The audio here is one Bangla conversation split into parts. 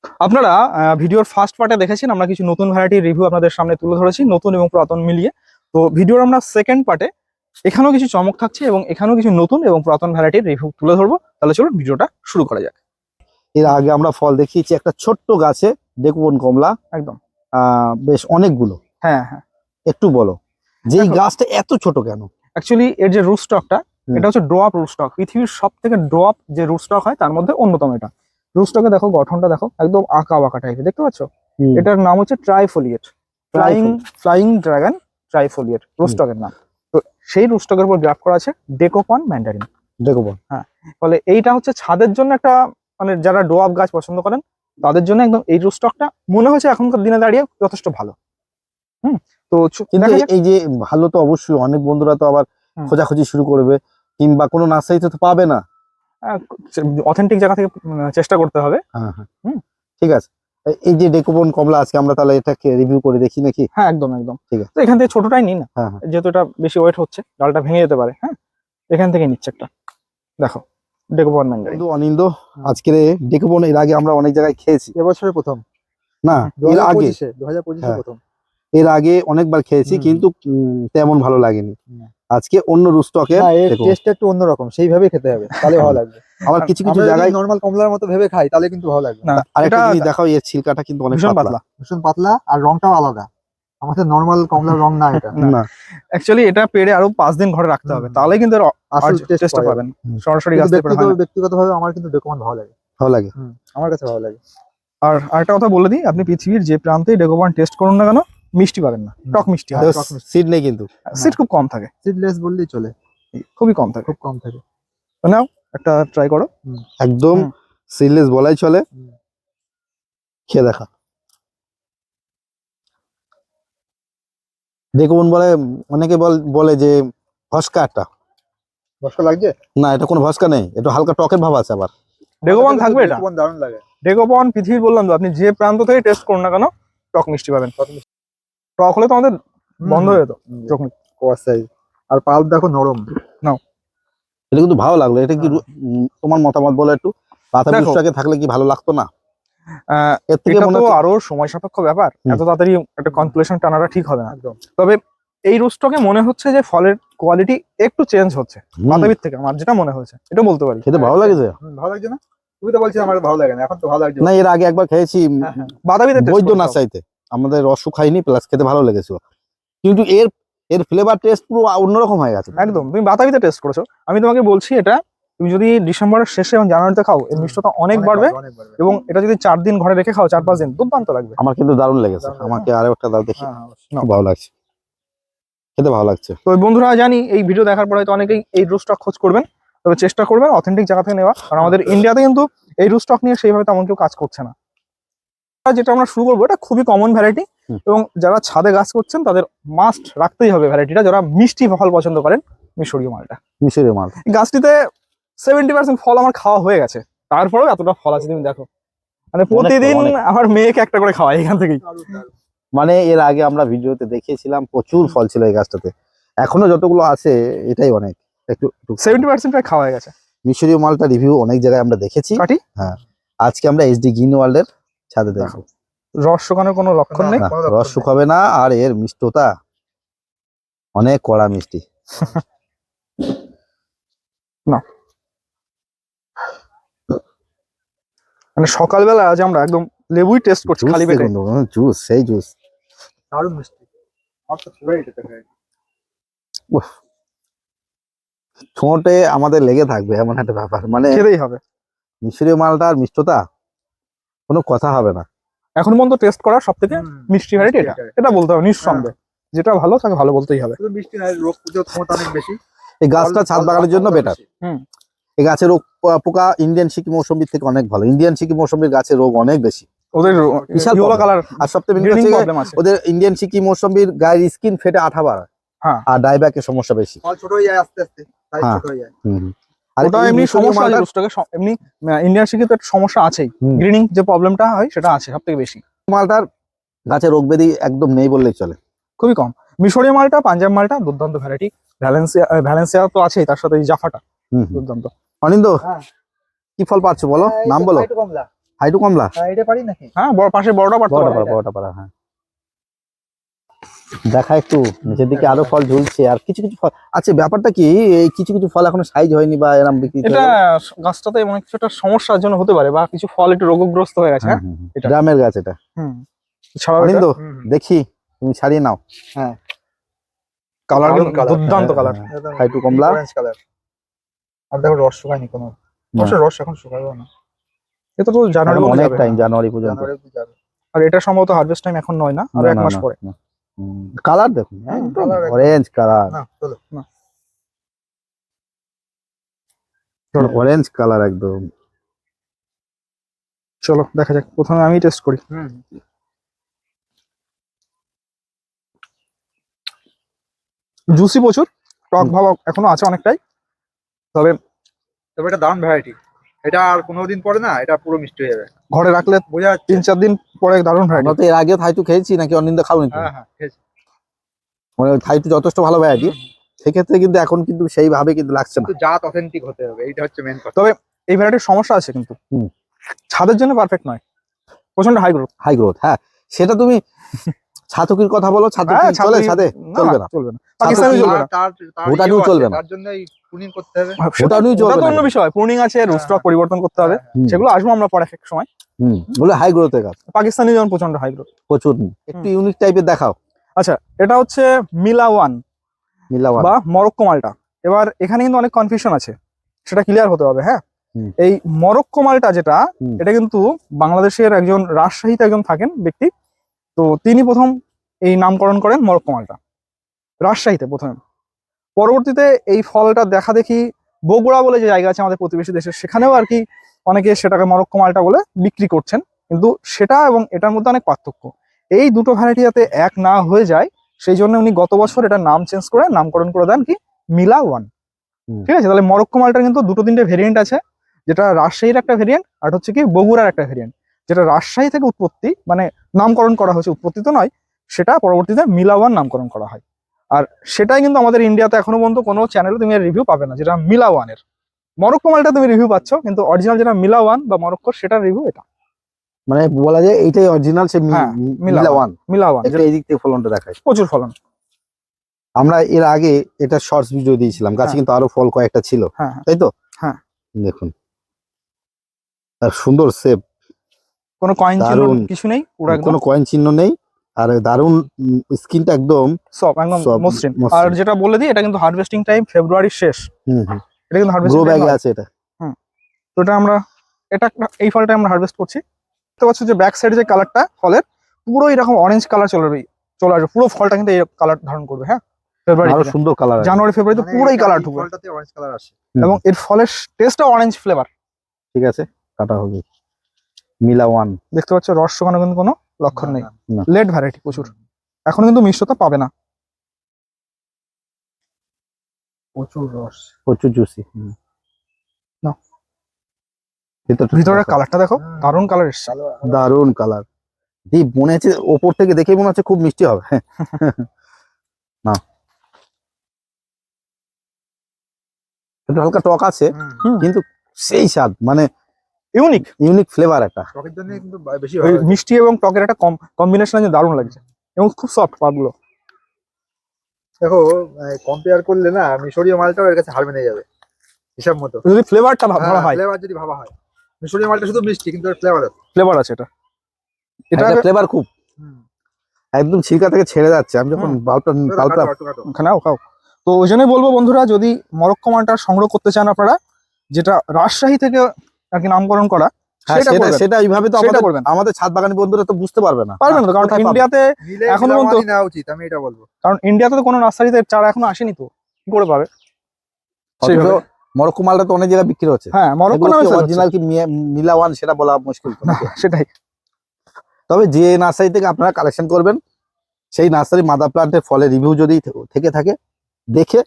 আপনারা ভিডিওর ফার্স্ট পার্টে দেখেছেন আমরা কিছু নতুন ভ্যারাইটির রিভিউ আপনাদের সামনে তুলে ধরেছি, নতুন এবং পুরাতন মিলিয়ে। তো ভিডিওর আমরা সেকেন্ড পার্টে এখানেও কিছু চমক থাকছে এবং এখানেও কিছু নতুন এবং পুরাতন ভ্যারাইটির রিভিউ তুলে ধরবো। তাহলে চলুন ভিডিওটা শুরু করা যাক। এর আগে আমরা ফল দেখিয়েছি একটা ছোট্ট গাছে ডেকুবন কমলা, একদম বেশ অনেকগুলো। হ্যাঁ হ্যাঁ, একটু বলো যে এই দেখো, গাছটা এত ছোট কেন? অ্যাকচুয়ালি এর যে রুট স্টকটা, এটা হচ্ছে ড্রপ রুট স্টক। পৃথিবীর সব থেকে ড্রপ যে রুট স্টক হয় তার মধ্যে অন্যতম এটা। রুট স্টকে দেখো, গঠনটা দেখো, একদম আঁকা বাঁকা টাইপের, দেখতে পাচ্ছ? এটার নাম হচ্ছে ট্রাইফোলিয়েট, ফ্লাইং ড্রাগন ট্রাইফোলিয়েট রুট স্টকের নাম। তো সেই রুট স্টকের উপর গ্রাফ করা আছে ডেকোপন ম্যান্ডারিন। ডেকুবন, হ্যাঁ, ফলে এইটা হচ্ছে ছাদের জন্য একটা, মানে যারা ডোয়াব গাছ পছন্দ করেন তাদের জন্য একদম এই রুট স্টকটা মনে হচ্ছে এখনকার দিনে দাঁড়িয়ে যথেষ্ট ভালো। তো কিন্তু দেখা যাক। এই যে ভালো তো অবশ্যই, অনেক বন্ধুরা তো আবার খোঁজাখুঁজি শুরু করবে, কিংবা কোনো নার্সারিতে তো পাবে না। অথেন্টিক জায়গা থেকে চেষ্টা করতে হবে। হ্যাঁ হ্যাঁ, ঠিক আছে। এই যে ডেকুবন কমলা, আজকে আমরা তাহলে এটাকে রিভিউ করে দেখি নাকি? হ্যাঁ, একদম একদম ঠিক আছে। তো এখান থেকে ছোটটাই নিই না, হ্যাঁ, যেহেতু এটা বেশি ওয়েট হচ্ছে, ডালটা ভেঙে যেতে পারে। হ্যাঁ, এখান থেকে নিচ্ছে একটা, দেখো ডেকোপন ম্যান্ডারিন। অনিন্দ, আজকের ডেকুবন এর আগে আমরা অনেক জায়গায় খেয়েছি, এবছরের প্রথম না এর আগে 2025 হ্যাঁ, প্রথম। এর আগে অনেকবার খেয়েছি, কিন্তু তেমন ভালো লাগেনি। আজকে অন্য রুস্টকে না, এর টেস্টটা একটু অন্যরকম, সেইভাবে খেতে হবে তাহলে ভালো লাগবে। আবার কিছু কিছু জায়গায় নরমাল কমলার মতো ভেবে খাই তাহলে কিন্তু ভালো লাগবে না, না। আরেকটা এটা জিনিস দেখাও, এর ছিলকাটা কিন্তু অনেক ভীষণ পাতলা। পাতলা, ভীষণ পাতলা, আর রংটাও আলাদা। আমাদের নরমাল কমলার রং না এটা। না, অ্যাকচুয়ালি এটা পেড়ে আরো 5 দিন ঘরে রাখতে হবে, তাহলে কিন্তু এর আসল টেস্টটা টেস্ট পাবেন। হুম। সরাসরি গাছ থেকে পেড়ে হয় না। ব্যক্তিগতভাবে আমার কিন্তু ডেকোমন ভালো লাগে। ভালো লাগে। আমার কাছে ভালো লাগে। আর আরেকটা কথা বলে দিই, আপনি পৃথিবীর যে প্রান্তেই ডেকোপন টেস্ট করুন না কেন, মিষ্টি পাবেন না, টক মিষ্টি হয়। সিড নেই কিন্তু, সিট খুব কম থাকে, সিডলেস বললেই চলে, খুবই কম থাকে। খুব কম থাকে। তো নাও একটা ট্রাই করো। একদম হুম। সিডলেস বলাই চলে। খেয়ে দেখা। দেখুন, বলে অনেকে বলে যে ভস্কা একটা, বর্ষা লাগছে না এটা কোনো ভস্কা নেই, একটু হালকা টকের ভাব আছে। আবার ডেকোপন থাকবে এটা। ডেকোমন দারুণ লাগে। ডেকোপন পৃথিবীর বললাম তো, আপনি যে প্রান্ত থেকে টেস্ট করুন না কেন টক মিষ্টি পাবেন। টক হলে তো আমাদের বন্ধ হয়ে যেত চোখ মুখ। কোয়ার সাইজ আর পাল্প দেখো নরম। এটা কিন্তু ভালো লাগলো। এটা কি তোমার মতামত বলো একটু? পাতা দেখো, রুস্টকে থাকলে কি ভালো লাগতো না? এর থেকে এটা মনে তো হচ্ছে আরো সময় সাপেক্ষ ব্যাপার, এত তাড়াতাড়ি একটা কনক্লুশন টানাটা ঠিক হবে না। একদম। তবে এই রোস্টকে মনে হচ্ছে যে ফলের কোয়ালিটি একটু চেঞ্জ হচ্ছে বাতাবির থেকে, আমার যেটা মনে হয়েছে এটা বলতে পারি। খেতে ভালো লাগছে। ভালো লাগছে না? তুমি তো বলছো আমার ভালো লাগে না, এখন তো ভালো লাগছে। না, এর আগে একবার খেয়েছি বাতাবিতে বৈদ্য নার্সারিতে, আমাদের রস খাইনি, প্লাস খেতে ভালো লেগেছিল, কিন্তু এর ফ্লেভার টেস্ট পুরো অন্যরকম হয়ে গেছে। একদম, তুমি বাতাবিতে টেস্ট করেছো, আমি তোমাকে বলছি এটা তুমি যদি ডিসেম্বরের শেষে এবং জানুয়ারিতে খাও এর মিষ্টতা অনেক বাড়বে, এবং এটা যদি 4 দিন ঘরে রেখে খাও, 4-5 দিন, দুর্দান্ত লাগবে। আমার কিন্তু দারুণ লেগেছে। আমাকে আরো একটা দাও দেখি, খুব ভালো লাগছে, খেতে ভালো লাগছে। তো বন্ধুরা, জানি এই ভিডিও দেখার পরে হয়তো অনেকেই এই রুট স্টক খোঁজ করবেন, তবে চেষ্টা করবেন অথেন্টিক জায়গা থেকে নেওয়া, কারণ আমাদের ইন্ডিয়াতে কিন্তু এই রুট স্টক নিয়ে সেইভাবে তেমন কেউ কাজ করছে না। যেটা আমরা শুরু করবো, এটা খুবই কমন ভ্যারাইটি, এবং যারা ছাদে গাছ করছেন তাদের মাস্ট রাখতেই হবে ভ্যারাইটিটা, যারা মিষ্টি ফল পছন্দ করেন, মিশরীয় মালটা। মিশরীয় মাল। এই গাছটিতে 70% ফল আমার খাওয়া হয়ে গেছে, তারপরেও এতটা ফল আছে তুমি দেখো, মানে প্রতিদিন আমার মেয়েকে একটা করে খাওয়াই এখান থেকেই। মানে এর আগে আমরা ভিডিওতে দেখিয়েছিলাম প্রচুর ফল ছিল এই গাছটাতে, এখনো যতগুলো আছে এটাই অনেক। একটু 70% প্রায় খাওয়া হয়ে গেছে। মিশরীয় মালটা রিভিউ অনেক জায়গায় আমরা দেখেছি। কাটি। হ্যাঁ, আজকে আমরা এইচডি গ্রিন ওয়ার্ল্ডের ছাদে দেখবো। রস শুকানোর কোনো লক্ষণ নেই, রস শুকাবে না, আর এর মিষ্টতা অনেক কড়া মিষ্টি। না মানে সকালবেলা আজ আমরা একদম লেবুই টেস্ট করছি খালি পেটে। জুস, সেই জুস। দারুণ মিষ্টি। আমার তো ফেভারিট এটা। ঠোঁটে আমাদের লেগে থাকবে এমন একটা ব্যাপার, মানে খেতেই হবে। মিশরীয় মালটার মিষ্টতা কোনো কথা হবে না। এখন পর্যন্ত টেস্ট করা সব থেকে মিষ্টি ভ্যারাইটি এটা, এটা বলতে হবে নিঃসন্দেহে। যেটা ভালো তাকে ভালো বলতেই হবে। শুধু মিষ্টি নয়, রোগ প্রতিরোধ ক্ষমতা অনেক বেশি। এই গাছটা ছাদ বাগানের জন্য বেটার। এই গাছের রোগ পোকা ইন্ডিয়ান সিকি মৌসুমীর থেকে অনেক ভালো। ইন্ডিয়ান সিকি মৌসুমীর গাছের রোগ অনেক বেশি, ওদের বিশাল ইয়েলো কালার আর সবথেকে গ্রিনিং প্রবলেম আছে। ওদের ইন্ডিয়ান সিকি মৌসুমীর গায়ের স্কিন ফেটে আঠা বাড়ায়, হ্যাঁ, আর ডাইব্যাকের সমস্যা বেশি। ফল ছোট হয়ে যায় আস্তে আস্তে, সাইজ ছোট হয়ে যায়। আর ওটা এই এমনি মিশরীয় সমস্যা আছে মালটার- রোস্টকে, এমনি ইন্ডিয়ান সিকি তো একটা সমস্যা আছেই, গ্রিনিং যে প্রবলেমটা হয় সেটা আছে সবথেকে বেশি। মালটার গাছের রোগ ব্যাধি একদম নেই বললেই চলে, খুবই কম। মিশরীয় মালটা, পাঞ্জাব মালটা দুর্দান্ত ভ্যারাইটি, ভ্যালেন্সিয়া তো আছেই, তার সাথে এই জাফাটা দুর্দান্ত। অনিন্দ, হ্যাঁ। কি ফল পাচ্ছ বলো, নাম বলো। কমলা। হাইটু কমলা এটা পারি নাকি? হ্যাঁ বড় পাশে বড়টা পারতে বড়টা পারে। পারা বড়টা পারা, হ্যাঁ। দেখা একটু নিচের দিকে আরো ফল ঝুলছে, আর কিছু কিছু ফল আচ্ছা। ব্যাপারটা কি, এই কিছু কিছু ফল এখনো সাইজ হয়নি বা এরকম বিক্রি এটা গাছটাতে এমন কিছু একটা সমস্যার জন্য হতে পারে, বা কিছু ফল একটু রোগগ্রস্ত হয়ে গেছে। হ্যাঁ এটা। গ্রামের গাছ এটা। হুম ছাড়াও অনিন্দ হুম, হুম। দেখি, তুমি ছাড়িয়ে নাও। কালার দারুণ colour। দুর্দান্ত কালার। একদম হাইটু কমলা। Orange colour. আর দেখো রস শুকায়নি কোনো। অবশ্য রস এখন শুকাবে না। এটা তো জানুয়ারি এখন পর্যন্ত অনেক যাবে। টাইম, জানুয়ারি পর্যন্ত। জানুয়ারি অবধি যাবে। আর এটা সম্ভবত হারভেস্ট টাইম এখন নয় না, আরো এক মাস পরে। কালার দেখুন, হুম, একদম colour একদম। অরেঞ্জ কালার, না চলো। অরেঞ্জ কালার একদম। চলো দেখা যাক, প্রথমে আমি টেস্ট করি। হুম। জুসি প্রচুর, টক ভাব এখনো আছে অনেকটাই, তবে তবে এটা দারুণ ভ্যারাইটি। এটা আর 15 দিন পরে না এটা পুরো মিষ্টি হয়ে যাবে। ঘরে রাখলে বোঝা যাচ্ছে। 3-4 দিন পরে দারুণ আমরা ভ্যারাইটি। তো এর আগে থাইটু খেয়েছি নাকি অনিন্দ খাওনি তো? হ্যাঁ খেয়েছি। মানে থাইটু যথেষ্ট ভালো ভ্যারাইটি, সেক্ষেত্রে কিন্তু এখন কিন্তু সেইভাবে কিন্তু লাগছে না। কিন্তু জাত অথেন্টিক হতে হবে, এইটা হচ্ছে মেন কথা। তবে এই ভ্যারাইটির সমস্যা আছে কিন্তু, হুম। ছাদের জন্য পারফেক্ট নয়, প্রচন্ড হাই গ্রোথ। হাই গ্রোথ, হ্যাঁ। সেটা তুমি ছাতকির কথা বলো, ছাতকি চলে ছাদে? চলবে না, চলবে না, পাকিস্তানি চলবে না, ভুটানিও চলবে না। তার জন্য প্রুনিং করতে হবে। ভুটানিও ওটা চলবে তো না। অন্য বিষয়, প্রুনিং আছে, রুস্টক পরিবর্তন করতে হবে, সেগুলো আসবো আমরা পরে এক সময়। বলে হাই গ্রোথের গাছ পাকিস্তানি যেমন প্রচন্ড হাই গ্রোথ। প্রচুর, একটু ইউনিক টাইপের দেখাও। আচ্ছা, এটা হচ্ছে মিলাওয়ান মিলাওয়ান বা মরক্কো মালটা। এবার এখানে কিন্তু অনেক কনফিউশন আছে, সেটা ক্লিয়ার হতে হবে। হ্যাঁ, হুম। এই মরক্কো মালটা যেটা, হুম। এটা কিন্তু বাংলাদেশের একজন রাজশাহীতে একজন থাকেন ব্যক্তি, তো তিনি প্রথম এই নামকরণ করেন মরক্কো মালটা রাজশাহীতে প্রথমে। পরবর্তীতে এই ফলটা দেখা দেখি বগুড়া বলে যে জায়গা আছে আমাদের প্রতিবেশী দেশের, সেখানেও আর কি অনেকে সেটাকে মরক্কো মালটা বলে বিক্রি করছেন, কিন্তু সেটা এবং এটার মধ্যে অনেক পার্থক্য। এই দুটো ভ্যারাইটি যাতে এক না হয়ে যায়, সেই জন্য উনি গত বছর এটার নাম চেঞ্জ করে নামকরণ করে দেন কি মিলা ওয়ান। হুম। ঠিক আছে, তাহলে মরক্কো মালটার কিন্তু দুটো তিনটে ভেরিয়েন্ট আছে, যেটা রাজশাহীর একটা ভেরিয়েন্ট আর হচ্ছে কি বগুড়ার একটা ভেরিয়েন্ট। যেটা রাজশাহী থেকে উৎপত্তি, মানে নামকরণ করা হয়েছে, উৎপত্তি তো নয়, সেটা পরবর্তীতে মিলা ওয়ান নামকরণ করা হয়। আর সেটাই কিন্তু আমাদের ইন্ডিয়াতে এখনো পর্যন্ত কোনো চ্যানেলে তুমি রিভিউ পাবে না, যেটা মিলা ওয়ানের। মরক্কো মালটা তুমি রিভিউ পাচ্ছ, কিন্তু অরিজিনাল যেটা মিলা ওয়ান বা মরক্কো, সেটার রিভিউ এটা। মানে বলা যায় এইটাই অরিজিনাল, সে হ্যাঁ, মিলাওয়ান। মিলা ওয়ান একটা এই দিক থেকে ফলনটা দেখায়, প্রচুর ফলন। আমরা এর আগে এটা শর্টস ভিডিও দিয়েছিলাম, গাছে হ্যাঁ। কিন্তু আরো ফল কয়েকটা ছিল, হ্যাঁ তাই তো? হ্যাঁ। দেখুন, আর সুন্দর সেপ, কোনো কয়েন চিহ্ন দারুণ। কিছু নেই, পুরো একদম কোনো কয়েন চিহ্ন নেই, আর দারুণ স্কিনটা একদম সব একদম soft, মসৃণ। মসৃণ। আর যেটা বলে দিই, এটা কিন্তু হারভেস্টিং টাইম ফেব্রুয়ারির শেষ। এটা কিন্তু গ্রো হারভেস্টিং টাইম ব্যাগে আছে এটা। তো এটা আমরা এই ফলটা আমরা হারভেস্ট করছি। দেখতে পাচ্ছ যে ব্যাক সাইডে যে কালারটা ফলের, পুরো এরকম অরেঞ্জ কালার চলে আসবে, পুরো ফলটা কিন্তু এই কালার ধারণ করবে। হ্যাঁ, ফেব্রুয়ারি আরো সুন্দর কালার, জানুয়ারি ফেব্রুয়ারিতে মানে পুরোই এটা কালার এই ঢুকবে, ফলটাতে অরেঞ্জ কালার আসে। এবং এর ফলের টেস্টটা অরেঞ্জ ফ্লেভার। ঠিক আছে, কাটা হবে। মিলাওয়ান দেখতে পাচ্ছ রস শুকানো কিন্তু কোনো লক্ষণ নেই, না। লেট ভ্যারাইটি প্রচুর, এখন কিন্তু মিষ্টতা পাবে না। প্রচুর রস। প্রচুর জুসি। নাও। ভিতরের কালারটা দেখো, দারুণ কালার এসছে। দারুণ কালার, এই মনে হচ্ছে ওপর থেকে দেখে মনে হচ্ছে খুব মিষ্টি হবে। না, একটু হালকা টক আছে, কিন্তু সেই স্বাদ, মানে ইউনিক ফ্লেভার একটা। টকের জন্য কিন্তু বেশি ওই ভালো। মিষ্টি এবং টকের একটা কম্বিনেশন আছে, দারুণ লাগছে, এবং খুব সফট পাতগুলো। দেখো কম্পেয়ার করলে না মিশরীয় মালটাও এর কাছে হার মেনে যাবে হিসাব মতো। যদি ফ্লেভারটা ধরা হয়, ফ্লেভার যদি ভাবা হয়, মিশরীয় মালটা শুধু মিষ্টি কিন্তু এর ফ্লেভার আছে। ফ্লেভার আছে এটা, এটা ফ্লেভার খুব একদম ছিলকা থেকে ছেড়ে যাচ্ছে। আমি যখন পাল্পটা খাও খাও। তো ওই জন্যই বলবো বন্ধুরা, যদি মরক্কো মালটা সংগ্রহ করতে চান আপনারা, যেটা রাজশাহী থেকে আর কি নামকরণ করা, সেটা এইভাবে তো সেটা করবেন। আমাদের ছাদ বাগানি বন্ধুরা তো বুঝতে পারবে না, পারবেন তো, কারণ ইন্ডিয়াতে এখনো পর্যন্ত নেওয়া উচিত, আমি এটা বলবো। কারণ ইন্ডিয়াতে তো কোনো নার্সারিতে চারা এখনো আসেনি, তো কি করে পাবে? সেইভাবে মরক্কো মালটা তো অনেক জায়গায় বিক্রি হচ্ছে। হ্যাঁ, মরক্কো অরিজিনাল কি মিলাওয়ান সেটা বলা মুশকিল তো নাকি? সেটাই। তবে যে নার্সারি থেকে আপনারা কালেকশন করবেন, সেই নার্সারি মাদার প্লান্টের ফলের রিভিউ যদি থেকে থাকে, দেখে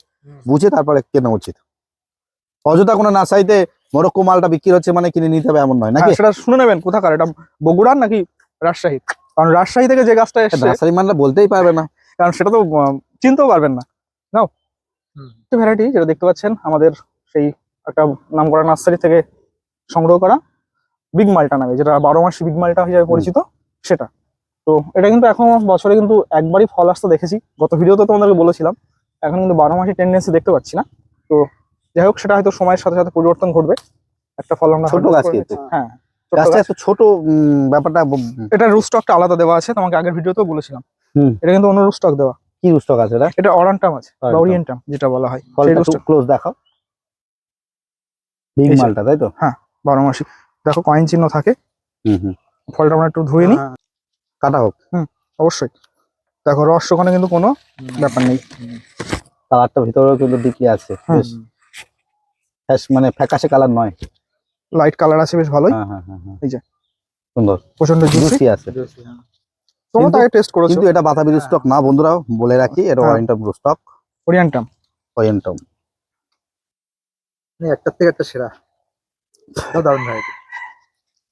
বুঝে তারপরে কেনা উচিত। অযথা কোনো নার্সারিতে মরক্কো মালটা বিক্রি হচ্ছে মানে কিনে নিতে হবে এমন নয়, নাকি? সেটা শুনে নেবেন কোথাকার, এটা বগুড়ার নাকি রাজশাহী। কারণ রাজশাহী থেকে যে গাছটা এসেছে, নার্সারি মালটা বলতেই পারবে না, কারণ সেটা তো চিনতেও পারবেন না। নাও, একটা ভ্যারাইটি যেটা দেখতে পাচ্ছেন আমাদের সেই একটা নামকরা নার্সারি থেকে সংগ্রহ করা, বিগ মালটা নামে, যেটা 12 মাসি বিগ মালটা হিসেবে পরিচিত সেটা। তো এটা কিন্তু এখন বছরে কিন্তু একবারই ফল আসতে দেখেছি, গত ভিডিওতে তোমাদেরকে বলেছিলাম। এখন কিন্তু 12 মাসি টেন্ডেন্সি দেখতে পাচ্ছি না। তো যাই হোক, সেটা হয়তো সময়ের সাথে সাথে পরিবর্তন ঘটবে। একটা ফল আমরা ছোট harvest গাছ করে কিন্তু। নিচ্ছি। হ্যাঁ, ছোট্ট গাছটা গাছ। এত ছোট, ব্যাপারটা এটা রুস্টকটা আলাদা দেওয়া আছে, তোমাকে আগের ভিডিওতেও বলেছিলাম। হুম। এটা কিন্তু অন্য রুস্টক দেওয়া। কি রুস্টক আছে এটা? এটা অরান্টাম আছে বা Aurantum। ওরিয়েন্টাম যেটা বলা হয়, সেই ফলটা একটু রুস্টক। ক্লোজ দেখাও। বিগ এই যে। মালটা, তাই তো? 12 মাসি দেখো কয়েন চিহ্ন থাকে। হুম। ফলটা আমরা একটু ধুয়ে নিই। হ্যাঁ, কাটা হোক। অবশ্যই দেখো রস ওখানে কিন্তু কোনো ব্যাপার নেই। কালারটা ভিতরেও কিন্তু ডিপলি আছে, হুম। বেশ মানে ফ্যাকাশে কালার নয়। লাইট কালার আছে বেশ ভালোই। হ্যাঁ। এই যে। সুন্দর প্রচন্ড জুসি। জুসি আছে। তোমরা তো কিন্তু- আগে টেস্ট করেছো। কিন্তু এটা বাতাবি স্টক না বন্ধুরা, বলে রাখি, এটা হ্যাঁ। ওরিয়েন্টাম স্টক। ওরিয়েন্টাম। ওরিয়েন্টাম একটার থেকে একটা সেরা, এটাও দারুণ ভ্যারাইটি,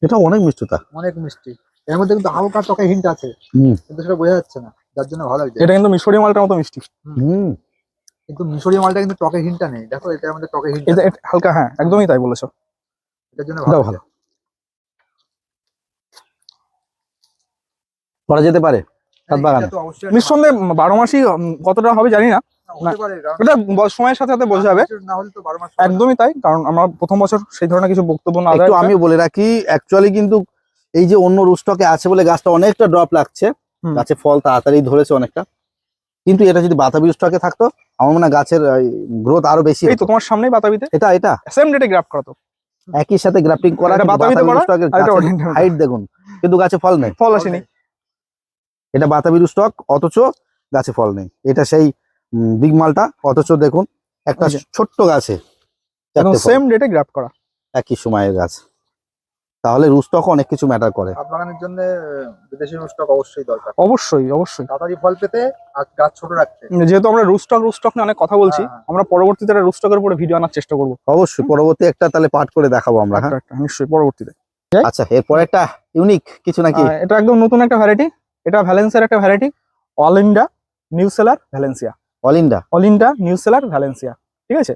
এটা অনেক মিষ্টতা। অনেক মিষ্টি। এর মধ্যে কিন্তু হালকা টকে হিন্ট আছে, হুম। কিন্তু সেটা বোঝা যাচ্ছে না, যার জন্য ভালো লাগছে। এটা কিন্তু মিশরি মালটার মতো মিষ্টি। হুম। কিন্তু মিশরি মালটা কিন্তু টকে হিন্টটা নেই, দেখো এটার মধ্যে টকে হিন্ট এটা হালকা, হ্যাঁ একদমই তাই বলেছো। এটার জন্য এটাও ভালো ভালো করা যেতে পারে ছাদ বাগানে। নিঃসন্দেহে 12 মাসই কতটা হবে জানি না, এটা সময়ের সাথে সাথে বোঝা যাবে। না হলে তো 12 মাস একদমই তাই, কারণ আমরা প্রথম বছর সেই ধরনের কিছু বক্তব্য না একটু দেয়। আমি বলে রাখি, অ্যাকচুয়ালি কিন্তু এই যে অন্য রুস্টকে আছে বলে গাছটা অনেকটা ড্রপ লাগছে, হুম। গাছে ফল তাড়াতাড়ি ধরেছে অনেকটা। কিন্তু এটা যদি বাতাবি স্টকে থাকতো, আমার মনে হয় গাছের গ্রোথ আরো বেশি এই তো হতো। তোমার সামনেই বাতাবিতে এটা সেম ডেটে গ্রাফট করা তো, একই সাথে গ্রাফটিং করা, এটা কিন্তু বাতাবিতে করা, স্টকের আর এটা oriental করা। হাইট দেখুন, কিন্তু গাছে ফল নেই। ফল আসেনি। এটা বাতাবির স্টক, অথচ গাছে ফল নেই। এটা সেই বিগ মালটা, অথচ দেখুন একটা এই যে। ছোট্ট গাছে একদম 4টে ফল, সেম ডেটে গ্রাফট করা। একই সময়ের গাছ। তাহলে রুস্টক অনেক কিছু ম্যাটার করে। ছাদ বাগানের জন্য বিদেশি স্টক অবশ্যই দরকার, অবশ্যই অবশ্যই। তাড়াতাড়ি ফল পেতে আর গাছ ছোট রাখতে। যেহেতু আমরা রুস্টক নিয়ে অনেক কথা বলছি, হ্যাঁ। আমরা পরবর্তীতে রুস্টকের উপরে ভিডিও আনার চেষ্টা করবো। অবশ্যই পরবর্তী একটা তাহলে পাঠ করে দেখাবো আমরা। হ্যাঁ, একটা নিশ্চয়ই পরবর্তীতে। আচ্ছা, এরপর একটা ইউনিক কিছু নাকি? এটা একদম নতুন একটা ভ্যারাইটি। এটা ভ্যালেন্সিয়ার একটা variety, Olinda nucellar Valencia. Olinda nucellar Valencia, ঠিক আছে,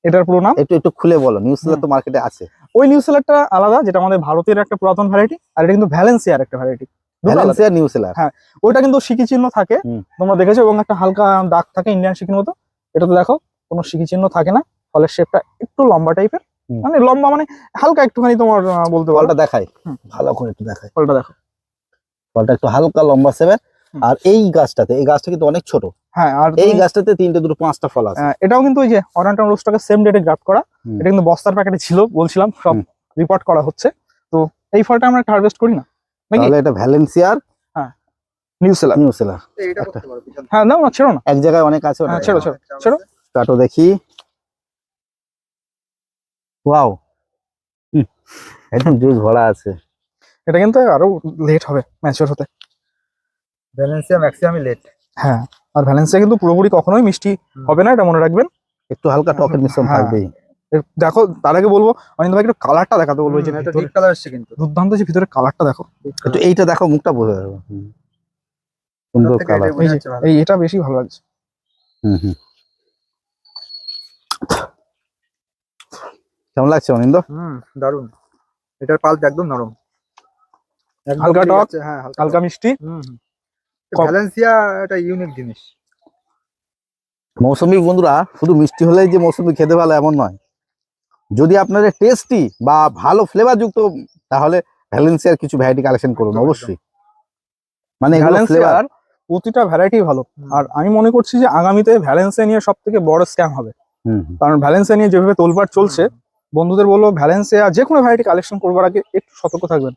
এটার পুরো নাম। একটু খুলে বলো। নিউজিল্যান্ড তো মার্কেটে আছে। ওই নিউসেলারটা আলাদা, যেটা আমাদের ভারতের একটা পুরাতন ভ্যারাইটি, আর এটা কিন্তু ভ্যালেন্সিয়ার একটা ভ্যারাইটি। Valencia New Zealand. হ্যাঁ, ওইটা কিন্তু সিকি চিহ্ন থাকে, হুম। তোমরা দেখেছো, এবং একটা হালকা দাগ থাকে ইন্ডিয়ান সিকির মতো। এটা তো দেখো কোনো সিকি চিহ্ন থাকে না, ফলের শেপটা একটু লম্বা টাইপের, হুম। মানে লম্বা মানে হালকা একটুখানি তোমার বলতে পারো। ফলটা দেখাই, হুম। ভালো করে একটু দেখাই। ফলটা দেখো। ফলটা একটু হালকা লম্বা সেভের। হুম। আর এই গাছটা কিন্তু অনেক ছোট। হ্যাঁ, আর এই গাছটাতে 3টে 2টো 5টা ফল আছে। এটাও কিন্তু ওই যে অরান্টাম রোস্টকে সেম ডেটে গ্রাফট করা। হুম। এটা কিন্তু বস্তার প্যাকেটে ছিল, বলছিলাম সব হুম। রিপোর্ট করা হচ্ছে। তো এই ফলটা আমরা একটা হারভেস্ট করি না নাকি? তাহলে এটা ভ্যালেন্সিয়ার নিউজিল্যান্ড। এইটা একটা। করতে পারো পিছন থেকে। হ্যাঁ, নাও না, ছেড়ো না। এক জায়গায় অনেক আছে। হ্যাঁ, ছেড়ো। কাটো দেখি। ওয়াও, একদম জুস ভরা আছে। এটা কিন্তু আরো লেট হবে ম্যাচিওর হতে। ভ্যালেন্সিয়া ম্যাক্সিমামই লেট। হ্যাঁ, আর ভ্যালেন্সিয়া কিন্তু পুরোপুরি কখনোই মিষ্টি হবে না, এটা মনে রাখবেন। একটু হালকা টকের মিশ্রণ হ্যাঁ। থাকবেই। দেখো, তার আগে বলবো অনিন্দ ভাই একটু কালারটা দেখাতে বলবো, যে এটা ভিতরে ডিপ কালার আসছে কিন্তু। দুর্দান্ত, যে ভিতরে কালারটা দেখো। একটু এইটা দেখো, মুখটা বোঝা যাবে। সুন্দর থেকে কালার। এটাই বোঝা যাচ্ছে ভালো। এটা বেশি ভালো লাগছে। হুম। কেমন লাগছে অনিন্দ? দারুন। এটার পাল্প একদম নরম, একদম হালকা ঠিক টক, আছে, হ্যাঁ হালকা মিষ্টি। ভ্যালেন্সিয়া একটা ইউনিক জিনিস। মৌসুমী বন্ধুরা, শুধু মিষ্টি হলেই যে মৌসুমী খেতে ভালো এমন নয়। যদি আপনাদের টেস্টি বা ভালো ফ্লেভার যুক্ত, তাহলে ভ্যালেন্সিয়ার কিছু ভ্যারাইটি কালেকশন করুন একদম, অবশ্যই। মানে এগুলো ফ্লেভার ভ্যালেন্সিয়ার প্রতিটা ভ্যারাইটি ভালো। আর আমি মনে করছি যে আগামীতে ভ্যালেন্সিয়া নিয়ে সব থেকে বড় স্ক্যাম হবে, কারণ ভ্যালেন্সিয়া নিয়ে যেভাবে তোলপাড় চলছে। বন্ধুদের বলবো, ভ্যালেন্সিয়া যে কোনো ভ্যারাইটি কালেকশন করবার আগে একটু সতর্ক থাকবেন।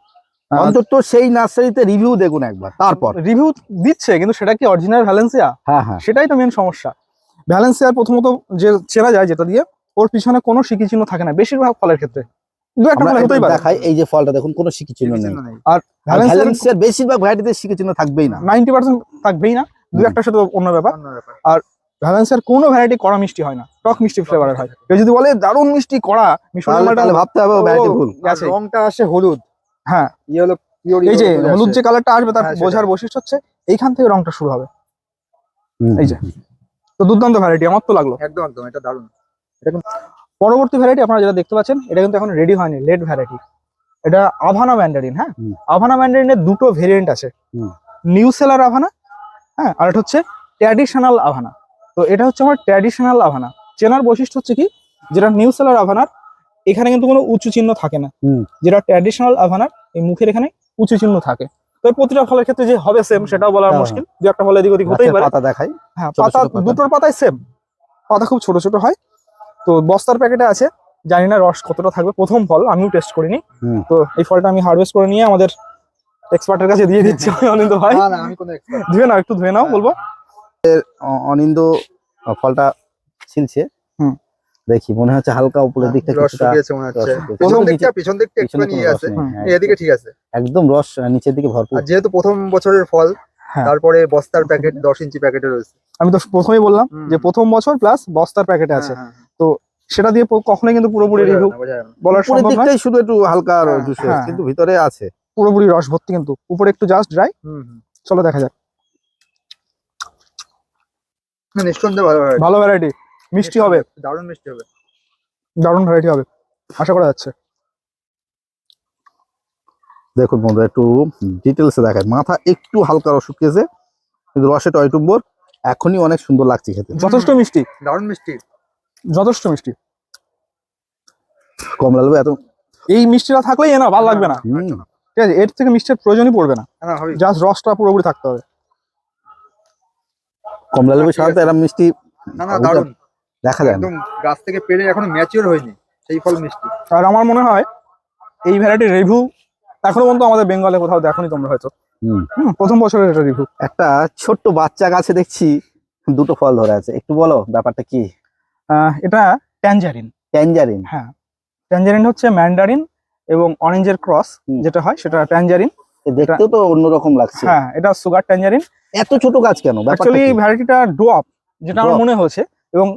অন্তত সেই নার্সারিতে রিভিউ দেখুন একবার, তারপর। রিভিউ দিচ্ছে, কিন্তু সেটা কি অরিজিনাল ভ্যালেন্সিয়া? হ্যাঁ। সেটাই তো মেন সমস্যা। ভ্যালেন্সিয়ার প্রথমত যে চেনা যায় যেটা দিয়ে, ওর পিছনে কোনো সিকি চিহ্ন থাকে না বেশিরভাগ ফলের ক্ষেত্রে। দু একটা আমরা ফলে হতেই পারে। দেখাই, এই যে ফলটা দেখুন, কোনো সিকি চিহ্ন নেই। আর ভ্যালেন্সিয়ার বেশিরভাগ ভ্যারাইটিতে সিকি চিহ্ন থাকবেই না, 90% থাকবেই না, দু একটার সাথে অন্য ব্যাপার। আর ভ্যালেন্সিয়ার কোনো ভ্যারাইটি কড়া মিষ্টি হয় না, টক মিষ্টি ফ্লেভারের হয়। কেউ যদি বলে দারুণ মিষ্টি কড়া, তাহলে ভাবতে হবে ভ্যারাইটি ভুল। গেছে। রংটা আসে হলুদ। হ্যাঁ, ইয়ে হলো পিওর। এই যে হলুদ যে কালারটা আসবে, তার হ্যাঁ, সেটাই। বোঝার বৈশিষ্ট্য হচ্ছে এইখান থেকে রংটা শুরু হবে। হুম। এই যে, তো দুর্দান্ত ভ্যারাইটি, আমার তো লাগলো একদম এটা দারুন। পরবর্তী ভ্যারাইটি আপনারা যেটা দেখতে পাচ্ছেন, এটা কিন্তু এখন রেডি হয়নি, লেট ভ্যারাইটি। এটা আভানা ম্যান্ডারিন। হ্যাঁ, হুম। আভানা ম্যান্ডারিনের দুটো ভেরিয়েন্ট আছে, হুম। নিউ সেলার আভানা, হ্যাঁ, আর এটা হচ্ছে ট্র্যাডিশনাল আভানা। তো এটা হচ্ছে আমার ট্র্যাডিশনাল আভানা। চেনার বৈশিষ্ট্য হচ্ছে কি, যেটা নিউ সেলার আভানার এখানে কিন্তু কোনো উঁচু চিহ্ন থাকে না, হুম। যেটা ট্র্যাডিশনাল আভানার এই মুখের এখানে উঁচু চিহ্ন থাকে। তো এই প্রতিটা ফলের ক্ষেত্রে যে হবে সেম সেটাও বলা হ্যাঁ। মুশকিল, দু একটা ফলে এদিক ওদিক হতেই গাছের পারে। পাতা দেখাই। হ্যাঁ, ছোট পাতা ছোট পাতা। দুটোর পাতায় সেম, পাতা খুব ছোট ছোট হয়। তো বস্তার প্যাকেটে আছে, জানি না রস কতটা থাকবে, প্রথম ফল, আমিও টেস্ট করিনি। হুম। তো এই ফলটা আমি হারভেস্ট করে নিয়ে আমাদের এক্সপার্টের কাছে দিয়ে দিচ্ছি। অনিন্দ ভাই, না না আমি কোনো এক্সপার্ট ধুয়ে নাও, একটু ধুয়ে নাও বলবো। অনিন্দ ফলটা ছিলছে। হুম। দেখি মনে হচ্ছে হালকা উপরের দিকটা রস কিছুটা শুকিয়েছে মনে রস হচ্ছে। শুকিয়েছে। প্রথম নিচে- দিকটা পিছন দিকটা পিছনে একটুখানি কোনো ইয়ে রস আছে, নেই, হ্যাঁ, এদিকে ঠিক আছে। একদম রস নিচের দিকে ভরপুর। আর যেহেতু প্রথম বছরের ফল, হ্যাঁ। তারপরে বস্তার প্যাকেট 10 ইঞ্চি প্যাকেটে রয়েছে। আমি তো প্রথমেই বললাম হুম। যে প্রথম বছর প্লাস বস্তার প্যাকেটে আছে, হ্যাঁ, হ্যাঁ, সেটা দিয়ে কখনোই কিন্তু পুরোপুরি বোঝা যাবে রিভিউ না, বোঝা যাবে না। বলার উপরের সম্ভব নয়। দিকটাই শুধু একটু হালকা হ্যাঁ, জুস হ্যাঁ। কিন্তু ভিতরে আছে। পুরোপুরি রস ভর্তি, কিন্তু উপরে একটু জাস্ট ড্রাই। হুম, হুম। চলো দেখা যাক। না, নিঃসন্দেহে ভালো variety। ভালো ভ্যারাইটি, মিষ্টি হবে, দারুণ মিষ্টি হবে। দারুণ ভ্যারাইটি হবে আশা করা যাচ্ছে। দেখুন বন্ধুরা একটু ডিটেলসে দেখায়, মাথা একটু হালকা রস শুকিয়েছে কিন্তু রসে টয়টুম্বর, এখনই অনেক সুন্দর লাগছে খেতে। যথেষ্ট মিষ্টি, দারুণ মিষ্টি। যথেষ্ট মিষ্টি। কমলা লেবু এত এই মিষ্টিটা থাকলেই না ভালো লাগবে না, হুম, ঠিক আছে, এর থেকে মিষ্টির প্রয়োজনই পড়বে না, না হবে। জাস্ট রসটা পুরোপুরি থাকতে হবে। কমলা লেবু ঠিক সাধারণত আছে। এরম মিষ্টি না না দারুণ, দেখা যায় না। একদম গাছ থেকে পেড়ে এখনো ম্যাচিওর হয়নি সেই ফল মিষ্টি। আর আমার মনে হয় এই ভ্যারাইটির রিভিউ এখনো পর্যন্ত আমাদের বেঙ্গলে কোথাও দেখোনি তোমরা হয়তো। হুম। প্রথম বছরের এটা রিভিউ। একটা ছোট্ট বাচ্চা গাছে দেখছি দুটো ফল ধরে আছে, একটু বলো ব্যাপারটা কি? এটা ট্যাঞ্জারিন। ট্যাঞ্জারিন। হ্যাঁ, ট্যাঞ্জারিন হচ্ছে ম্যান্ডারিন এবং অরেঞ্জের ক্রস হুম। যেটা হয় সেটা ট্যাঞ্জারিন। দেখতেও তো অন্যরকম লাগছে। হ্যাঁ, এটা সুগার ট্যাঞ্জারিন। এত ছোট গাছ কেন? ব্যাপারটা অ্যাকচুয়ালি কি? ভ্যারাইটিটা ডোয়াপ, যেটা আমার Dwarf? মনে হচ্ছে, এবং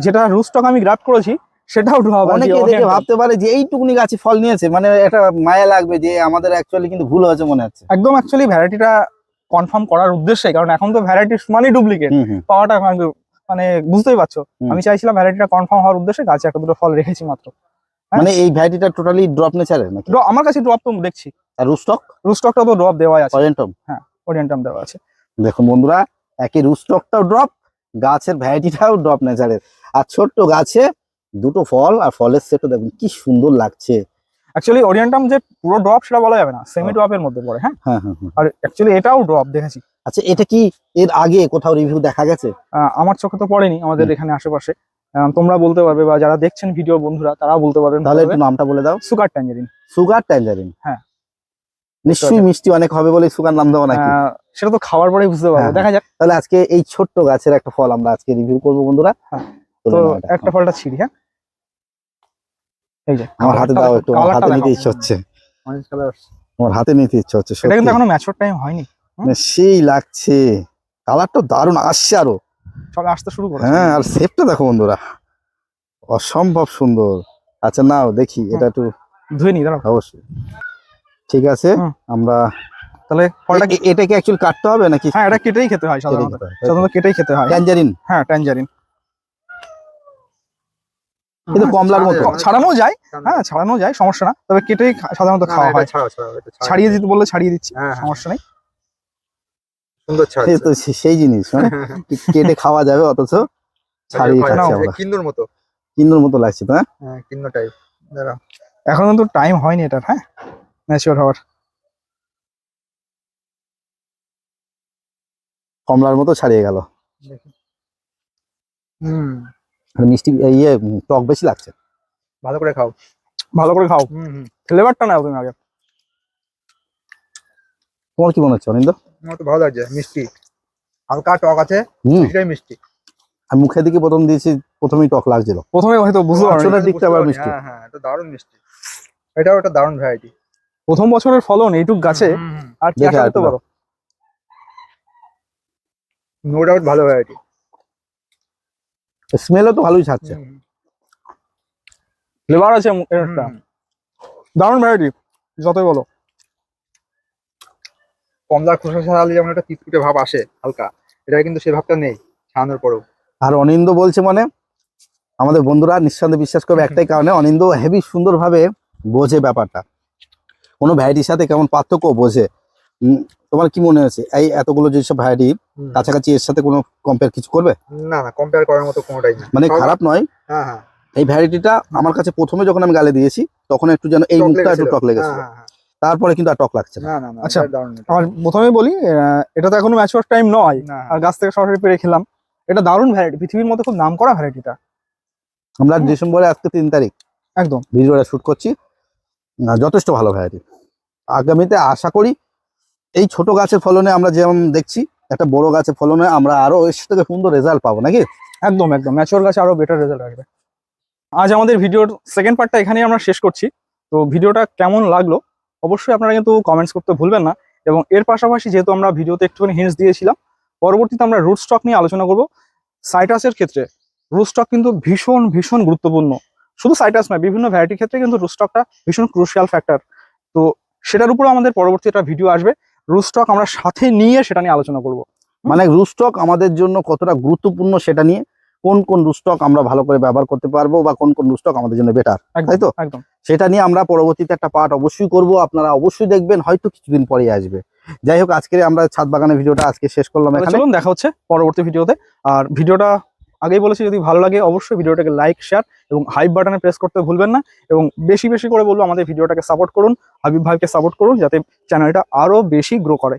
যেটা রুস্টক আমি গ্রাফট করেছি সেটাও ডোয়াপ। অনেকে দেখে ভাবতে পারে যে এইটুকুনি গাছে ফল নিয়েছে, মানে এটা মায়া লাগবে যে আমাদের অ্যাকচুয়ালি কিন্তু ভুল হয়েছে মনে হচ্ছে। একদম অ্যাকচুয়ালি ভ্যারাইটিটা কনফার্ম করার উদ্দেশ্যে, কারণ এখন তো ভ্যারাইটি মানে ডুপ্লিকেট হুম হুম পাওয়াটা মানে বুঝতেই পারছো। হুম। আমি চাইছিলাম ভ্যারাইটিটা কনফার্ম হওয়ার উদ্দেশ্যে গাছে একটা দুটো ফল রেখেছি মাত্র। হ্যাঁ। মানে এই ভ্যারাইটিটা টোটালি ড্রপ নেচারের নাকি? আমার কাছে ড্রপ তো দেখছি, আর রুস্টক রুস্টকটা তো ড্রপ দেওয়াই আছে, অরেন্টম। ওরিয়েন্টাম দেওয়া আছে। দেখুন বন্ধুরা, একই রুস্টকটাও ড্রপ, গাছের ভ্যারাইটিটাও ড্রপ নেচারের, আর ছোট্ট গাছে দুটো ফল, আর ফলের সেটও দেখুন কি সুন্দর লাগছে। অ্যাকচুয়ালি ওরিয়েন্টাম যে পুরো ড্রপ সেটা বলা যাবে না, সেমি ড্রপের মধ্যে পড়ে। হ্যাঁ, হ্যাঁ হ্যাঁ হ্যাঁ। আর অ্যাকচুয়ালি এটাও ড্রপ দেখেছি। আচ্ছা, এটা কি এর আগে কোথাও রিভিউ দেখা গেছে? আমার চোখে তো পড়েনি আমাদের এখানে আশেপাশে। তোমরা বলতে পারবে, বা যারা দেখছেন ভিডিও বন্ধুরা তারাও বলতে পারবেন। তাহলে একটু নামটা বলে দাও। Sugar tangerine. Sugar tangerine. হ্যাঁ। নিশ্চয়ই মিষ্টি অনেক হবে বলে সুগার নাম দেওয়া নাকি? সেটা তো খাওয়ার পরেই বুঝতে পারবো, হ্যাঁ, দেখা যাক। তাহলে আজকে এই ছোট্ট গাছের একটা ফল আমরা আজকে রিভিউ করবো বন্ধুরা। হ্যাঁ। তুলে তো নাও এটা। একটা ফলটা ছিঁড়ি। হ্যাঁ, এই যে আমার হাতে দাও একটু, আমার কালারটা হাতে নিতে দেখো। ইচ্ছে হচ্ছে, অরেঞ্জ কালার। আমার হাতে নিতে ইচ্ছে হচ্ছে এটা কিন্তু সত্যি। এখনো ম্যাচিওর টাইম হয়নি, মানে সেই লাগছে, কালারটা দারুণ আসছে আরো। সবে আসতে শুরু করেছে। হ্যাঁ, আর শেপটা দেখো বন্ধুরা, অসম্ভব সুন্দর। আচ্ছা নাও দেখি এটা একটু, ধুয়ে নি দাঁড়াও। অবশ্যই। ঠিক আছে, হুম। আমরা তাহলে ফলটা এটাকে অ্যাকচুয়ালি কাটতে হবে নাকি? হ্যাঁ, এটা কেটেই খেতে হয় সাধারণত, কেটেই খেতে হয়। ট্যাঞ্জারিন হ্যাঁ, ট্যাঞ্জারিন। কিন্তু কমলার মতো। ছাড়ানো যায়, হ্যাঁ ছাড়ানো যায়, সমস্যা না, তবে কেটেই সাধারণত খাওয়া হয়। ছাড়িয়ে দিতে বললে ছাড়িয়ে দিচ্ছি, হ্যাঁ, সমস্যা নেই। সুন্দর ছাড়া। এই তো সেই জিনিস, মানে কেটে খাওয়া যাবে অথচ ছাড়িয়ে খাচ্ছি আমরা। কিন্নুর মতো। কিন্নুর মতো লাগছে না? হ্যাঁ, কিন্নু টাইপ। দাঁড়া। এখনো তো টাইম হয়নি এটার, হ্যাঁ ম্যাচিওর হওয়ার। কমলার মতো ছাড়িয়ে গেল। হুম, আর মিষ্টি ইয়ে টক বেশি লাগছে। ভালো করে খাও। ভালো করে খাও, হুম হুম। ফ্লেভারটা নাও তুমি আগে। তোমার কি মনে হচ্ছে অনিন্দ? আমার তো ভালো লাগছে, মিষ্টি, হালকা টক আছে, হুম, এটাই মিষ্টি। আমি মুখের দিকে প্রথম দিয়েছি, প্রথমেই টক লাগছিল। প্রথমে হয়তো বুঝতে পারো আসলে দিকটা আবার মিষ্টি। হ্যাঁ হ্যাঁ, এটা দারুণ মিষ্টি। এটাও একটা দারুণ ভ্যারাইটি। প্রথম বছরের ফলন এইটুক গাছে, আর কি দেখে আশা আর করতে একটু পারো? নো ডাউট ভালো ভ্যারাইটি। স্মেলও তো ভালোই ছাড়ছে। ফ্লেভার আছে একটা, দারুণ ভ্যারাইটি যতই বলো। কমলার খোসা ছাড়ালে যেমন একটা তিতকুটে ভাব আসে হালকা, এটা কিন্তু সেই ভাবটা নেই ছাড়ানোর পরেও। আর অনিন্দ বলছে মানে আমাদের বন্ধুরা নিঃসন্দেহে বিশ্বাস করবে একটাই কারণে, অনিন্দ হেভি সুন্দরভাবে বোঝে ব্যাপারটা। কোনো ভ্যারাইটির সাথে কেমন পার্থক্য বোঝে। তোমার কি মনে হচ্ছে এই এতগুলো যেসব ভ্যারাইটি হুম। কাছাকাছি এর সাথে কোনো কম্পেয়ার কিছু করবে? না না, কম্পেয়ার করার মতো কোনোটাই না। মানে সব- খারাপ নয়, হ্যাঁ হ্যাঁ, এই ভ্যারাইটিটা আমার কাছে প্রথমে যখন আমি গালে দিয়েছি তখন একটু যেন এই টক মুখটা একটু লেগেছিল। টক লেগেছিল, হ্যাঁ, হ্যাঁ, তারপরে কিন্তু আর টক লাগছে না। না না না, আচ্ছা, এটা দারুণ এটা। আর প্রথমে বলি এটা তো এখনো ম্যাচিওর টাইম নয়, না, আর গাছ থেকে সরাসরি পেরে খেলাম। এটা দারুণ ভ্যারাইটি, পৃথিবীর মধ্যে খুব নামকরা ভ্যারাইটিটা। আমরা ডিসেম্বরে আজকে 3 তারিখ একদম ভিডিওটা শুট করছি, যথেষ্ট ভালো ভ্যারাইটি। আগামীতে আশা করি এই ছোট গাছের ফলনে আমরা যেমন দেখছি একটা বড় গাছের ফলনে আমরা আরো এর থেকে সুন্দর রেজাল্ট পাবো নাকি? একদম একদম ম্যাচিওর গাছে আরো বেটার রেজাল্ট আসবে। আজ আমাদের ভিডিওর সেকেন্ড পার্টটা এখানেই আমরা শেষ করছি। তো ভিডিওটা কেমন লাগলো অবশ্যই আপনারা কিন্তু কমেন্টস করতে ভুলবেন না। এবং এর পাশাপাশি যেহেতু আমরা ভিডিওতে একটুখানি হিন্টস দিয়েছিলাম, পরবর্তীতে আমরা রুট স্টক নিয়ে আলোচনা করব। সাইট্রাসের ক্ষেত্রে রুট স্টক কিন্তু ভীষণ ভীষণ গুরুত্বপূর্ণ। শুধু সাইট্রাস নয়, বিভিন্ন ভ্যারাইটির ক্ষেত্রে কিন্তু রুট স্টকটা ভীষণ ক্রুশিয়াল ফ্যাক্টর। তো সেটার উপর আমাদের পরবর্তী একটা ভিডিও আসবে, রুট স্টক আমরা সাথে নিয়ে সেটা নিয়ে আলোচনা করব। মানে রুস্টক আমাদের জন্য কতটা গুরুত্বপূর্ণ সেটা নিয়ে, কোন কোন রুস্টক আমরা ভালো করে ব্যবহার করতে পারবো বা কোন কোন রুস্টক আমাদের জন্য বেটার, তাই তো? একদম সেটা নিয়ে আমরা পরবর্তীতে একটা পার্ট অবশ্যই করব, আপনারা অবশ্যই দেখবেন, হয়তো কিছুদিন পরে আসবে। যাই হোক, আজকে আমরা ছাদ বাগানের ভিডিওটা আজকে শেষ করলাম তাহলে এখানে। চলুন দেখা হচ্ছে পরবর্তী ভিডিওতে। আর ভিডিওটা আগেই বলেছি, যদি ভালো লাগে অবশ্যই ভিডিওটাকে লাইক, শেয়ার এবং হাইপ বাটনে প্রেস করতে ভুলবেন না। এবং বেশি বেশি করে বলবো আমাদের ভিডিওটাকে সাপোর্ট করুন, হাবিব ভাইকে সাপোর্ট করুন, যাতে চ্যানেলটা আরো বেশি গ্রো করে।